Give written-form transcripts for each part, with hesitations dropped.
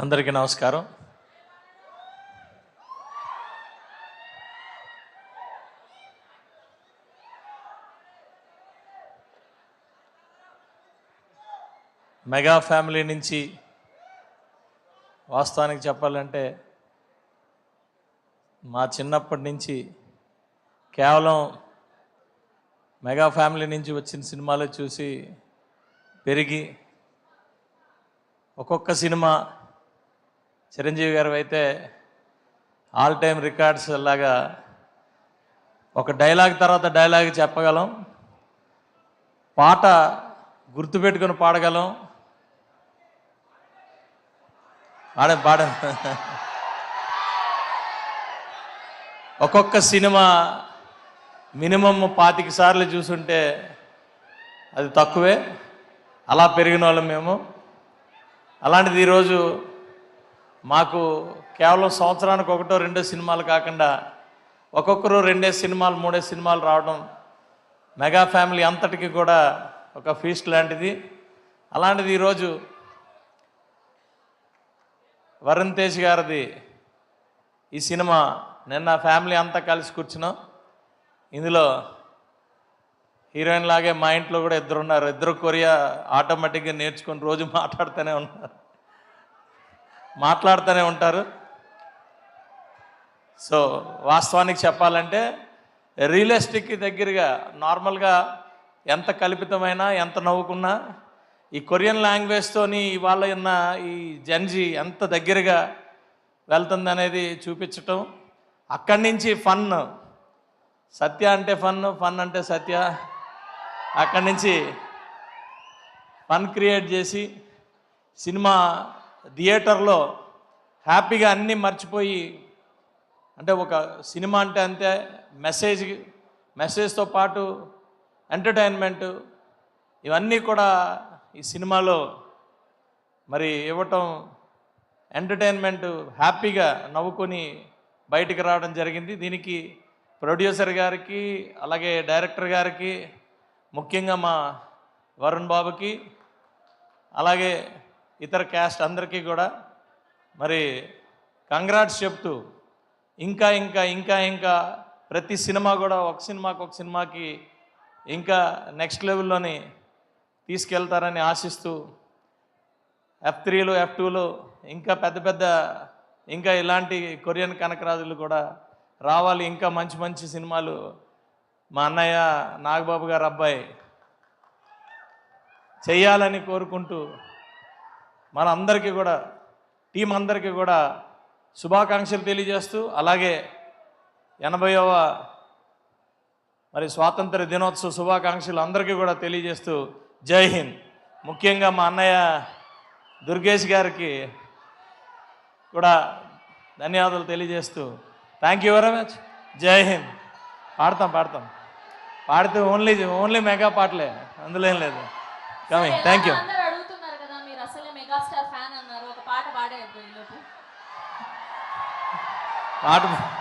అందరికీ నమస్కారం. Mega family నుంచి వాస్తవానికి చెప్పాలంటే మా చిన్నప్పటి నుంచి కేవలం మెగా ఫ్యామిలీ నుంచి వచ్చిన సినిమాలు చూసి పెరిగి ఒక్కొక్క సినిమా చిరంజీవి గారు అయితే ఆల్ టైమ్ రికార్డ్స్ లాగా ఒక డైలాగ్ తర్వాత డైలాగ్ చెప్పగలం, పాట గుర్తుపెట్టుకొని పాడగలం. పాడ ఒక్కొక్క సినిమా మినిమం 25 సార్లు చూసుంటే అది తక్కువే. అలా పెరిగిన వాళ్ళం మేము. అలాంటిది ఈరోజు మాకు కేవలం సంవత్సరానికి 1-2 సినిమాలు కాకుండా ఒక్కొక్కరు 2 సినిమాలు 3 సినిమాలు రావడం మెగా ఫ్యామిలీ అంతటికి కూడా ఒక ఫీస్ట్ లాంటిది. అలాంటిది ఈరోజు వరుణ్ తేజ్ గారిది ఈ సినిమా నిన్న ఫ్యామిలీ అంతా కలిసి కూర్చున్నాం. ఇందులో హీరోయిన్ లాగే మా ఇంట్లో కూడా ఇద్దరు ఉన్నారు. ఇద్దరు కొరియా ఆటోమేటిక్గా నేర్చుకొని రోజు మాట్లాడుతూనే ఉంటారు. సో వాస్తవానికి చెప్పాలంటే రియలిస్టిక్ దగ్గరగా నార్మల్గా ఎంత కల్పితమైనా ఎంత నవ్వుకున్నా ఈ కొరియన్ లాంగ్వేజ్తోని ఇవాళ ఉన్న ఈ జెన్జీ ఎంత దగ్గరగా వెళ్తుంది అనేది చూపించటం. అక్కడి నుంచి ఫన్, సత్య అంటే ఫన్ అంటే సత్య, అక్కడి నుంచి ఫన్ క్రియేట్ చేసి సినిమా థియేటర్లో హ్యాపీగా అన్నీ మర్చిపోయి, అంటే ఒక సినిమా అంటే అంతే మెసేజ్తో పాటు ఎంటర్టైన్మెంట్ ఇవన్నీ కూడా ఈ సినిమాలో మరి ఇవ్వటం, ఎంటర్టైన్మెంట్ హ్యాపీగా నవ్వుకొని బయటికి రావడం జరిగింది. దీనికి ప్రొడ్యూసర్ గారికి అలాగే డైరెక్టర్ గారికి, ముఖ్యంగా మా వరుణ్ బాబుకి అలాగే ఇతర క్యాస్ట్ అందరికీ కూడా మరి కంగ్రాట్స్ చెప్తూ ఇంకా ఇంకా ఇంకా ఇంకా ప్రతి సినిమా కూడా ఒక సినిమాకి ఇంకా నెక్స్ట్ లెవెల్లోని తీసుకెళ్తారని ఆశిస్తూ F3లు F2లు ఇంకా పెద్ద ఇంకా ఇలాంటి కొరియన్ కనకరాజులు కూడా రావాలి. ఇంకా మంచి మంచి సినిమాలు మా అన్నయ్య నాగబాబు గారు అబ్బాయి చెయ్యాలని కోరుకుంటూ మనందరికీ కూడా టీం అందరికీ కూడా శుభాకాంక్షలు తెలియజేస్తూ, అలాగే 80వ మరి స్వాతంత్ర దినోత్సవ శుభాకాంక్షలు అందరికీ కూడా తెలియజేస్తూ జై హింద్. ముఖ్యంగా మా అన్నయ్య దుర్గేష్ గారికి కూడా ధన్యవాదాలు తెలియజేస్తూ థ్యాంక్ యూ వెరీ మచ్. జై హింద్. పాడితే ఓన్లీ మెగా పాటలే, అందులో ఏం లేదు. కమింగ్. Thank you.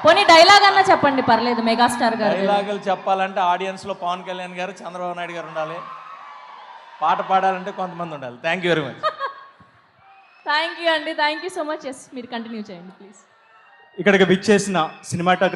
పోనీ డైలాగ్ అన్నా చెప్పండి, పర్లేదు. మెగాస్టార్ గారు డైలాగులు చెప్పాలంటే ఆడియన్స్లో పవన్ కళ్యాణ్ గారు, చంద్రబాబు నాయుడు గారు ఉండాలి. పాట పాడాలంటే కొంతమంది ఉండాలి. Thank you very much. Thank you అండి. Thank you so much. Yes, మీరు కంటిన్యూ చేయండి ప్లీజ్. ఇక్కడికి విచ్చేసిన సినిమాటోగ్రఫీ